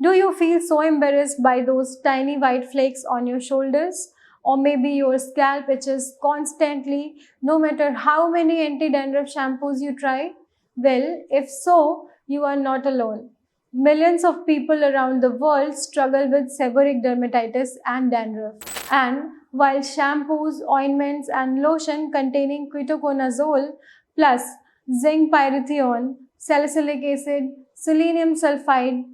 Do you feel so embarrassed by those tiny white flakes on your shoulders? Or maybe your scalp itches constantly no matter how many anti-dandruff shampoos you try? Well, if so, you are not alone. Millions of people around the world struggle with seborrheic dermatitis and dandruff. And while shampoos, ointments, and lotion containing ketoconazole plus zinc pyrithione, salicylic acid, selenium sulfide,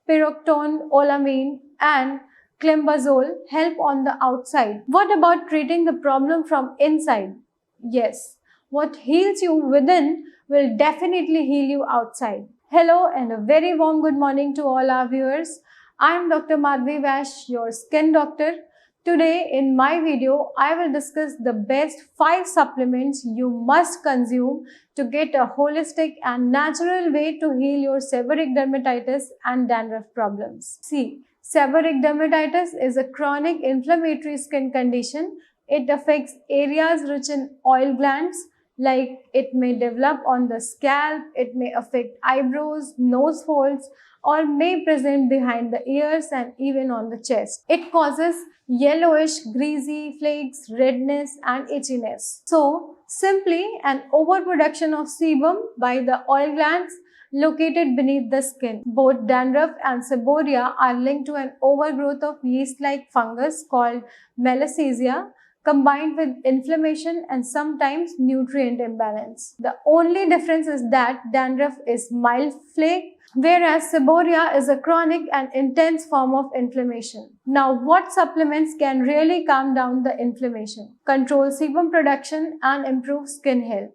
pyroxone, olamine, and clenbuterol help on the outside. What about treating the problem from inside? Yes, what heals you within will definitely heal you outside. Hello and a very warm good morning to all our viewers. I am Dr. Madhvi Vash, your skin doctor. Today in my video, I will discuss the best 5 supplements you must consume to get a holistic and natural way to heal your seborrheic dermatitis and dandruff problems. See, seborrheic dermatitis is a chronic inflammatory skin condition. It affects areas rich in oil glands, like it may develop on the scalp, it may affect eyebrows, nose folds, or may present behind the ears and even on the chest. It causes yellowish, greasy flakes, redness, and itchiness. So, simply an overproduction of sebum by the oil glands located beneath the skin. Both dandruff and seborrhea are linked to an overgrowth of yeast-like fungus called malassezia, combined with inflammation and sometimes nutrient imbalance. The only difference is that dandruff is mild flake, whereas seborrhea is a chronic and intense form of inflammation. Now, what supplements can really calm down the inflammation, control sebum production, and improve skin health?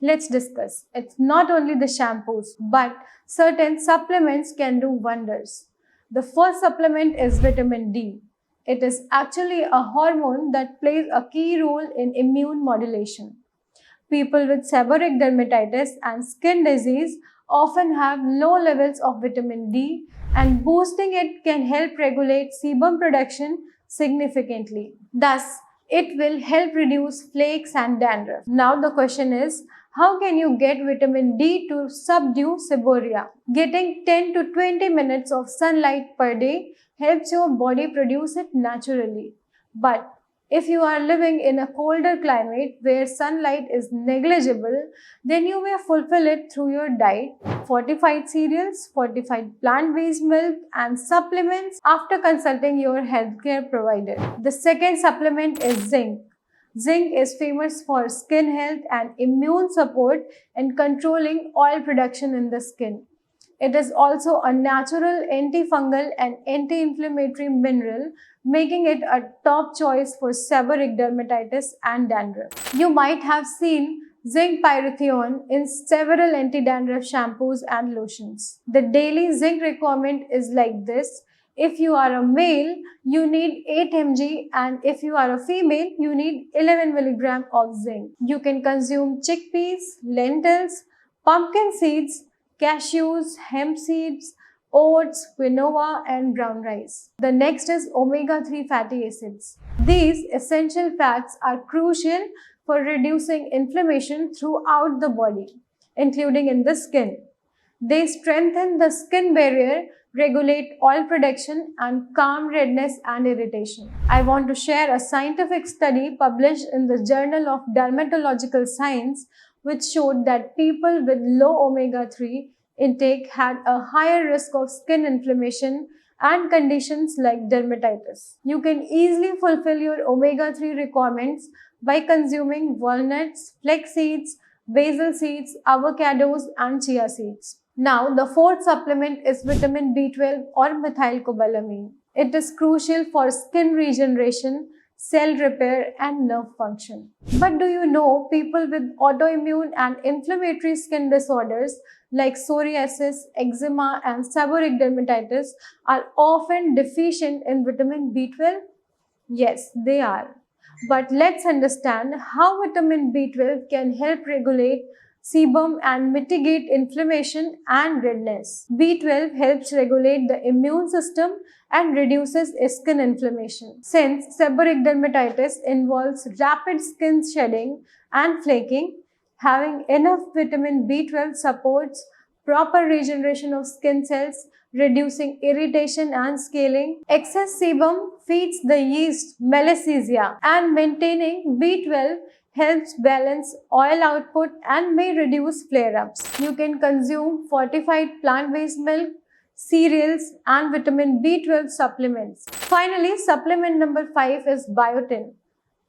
Let's discuss. It's not only the shampoos, but certain supplements can do wonders. The first supplement is vitamin D. It is actually a hormone that plays a key role in immune modulation. People with seborrheic dermatitis and skin disease often have low levels of vitamin D, and boosting it can help regulate sebum production significantly. Thus, it will help reduce flakes and dandruff. Now the question is, how can you get vitamin D to subdue seborrhea? Getting 10 to 20 minutes of sunlight per day helps your body produce it naturally. But if you are living in a colder climate where sunlight is negligible, then you may fulfill it through your diet, fortified cereals, fortified plant-based milk, and supplements after consulting your healthcare provider. The second supplement is zinc. Zinc is famous for skin health and immune support and controlling oil production in the skin. It is also a natural antifungal and anti-inflammatory mineral, making it a top choice for seborrheic dermatitis and dandruff. You might have seen zinc pyrithione in several anti-dandruff shampoos and lotions. The daily zinc requirement is like this. If you are a male, you need 8 mg, and if you are a female, you need 11 mg of zinc. You can consume chickpeas, lentils, pumpkin seeds, cashews, hemp seeds, oats, quinoa, and brown rice. The next is omega-3 fatty acids. These essential fats are crucial for reducing inflammation throughout the body, including in the skin. They strengthen the skin barrier, regulate oil production, and calm redness and irritation. I want to share a scientific study published in the Journal of Dermatological Science, which showed that people with low omega-3 intake had a higher risk of skin inflammation and conditions like dermatitis. You can easily fulfill your omega-3 requirements by consuming walnuts, flax seeds, basil seeds, avocados, and chia seeds. Now, the fourth supplement is vitamin B12 or methylcobalamin. It is crucial for skin regeneration, cell repair, and nerve function. But do you know people with autoimmune and inflammatory skin disorders like psoriasis, eczema, and seborrheic dermatitis are often deficient in vitamin B12? Yes, they are. But let's understand how vitamin B12 can help regulate sebum and mitigate inflammation and redness. B12 helps regulate the immune system and reduces skin inflammation. Since seborrheic dermatitis involves rapid skin shedding and flaking, having enough vitamin B12 supports proper regeneration of skin cells, reducing irritation and scaling. Excess sebum feeds the yeast Malassezia, and maintaining B12 helps balance oil output and may reduce flare-ups. You can consume fortified plant-based milk, cereals, and vitamin B12 supplements. Finally, supplement number 5 is biotin,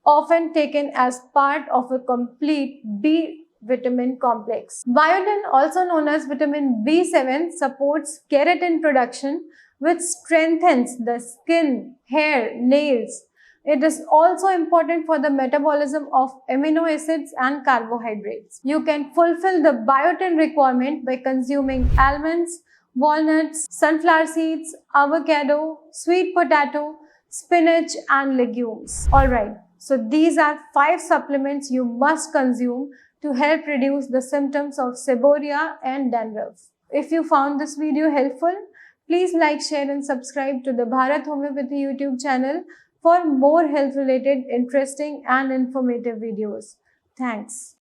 often taken as part of a complete B vitamin complex. Biotin, also known as vitamin B7, supports keratin production, which strengthens the skin, hair, nails. It is also important for the metabolism of amino acids and carbohydrates. You can fulfill the biotin requirement by consuming almonds, walnuts, sunflower seeds, avocado, sweet potato, spinach, and legumes. Alright, so these are 5 supplements you must consume to help reduce the symptoms of seborrhea and dandruff. If you found this video helpful, please like, share and subscribe to the Bharat Homeopathy YouTube channel for more health related, interesting and informative videos. Thanks.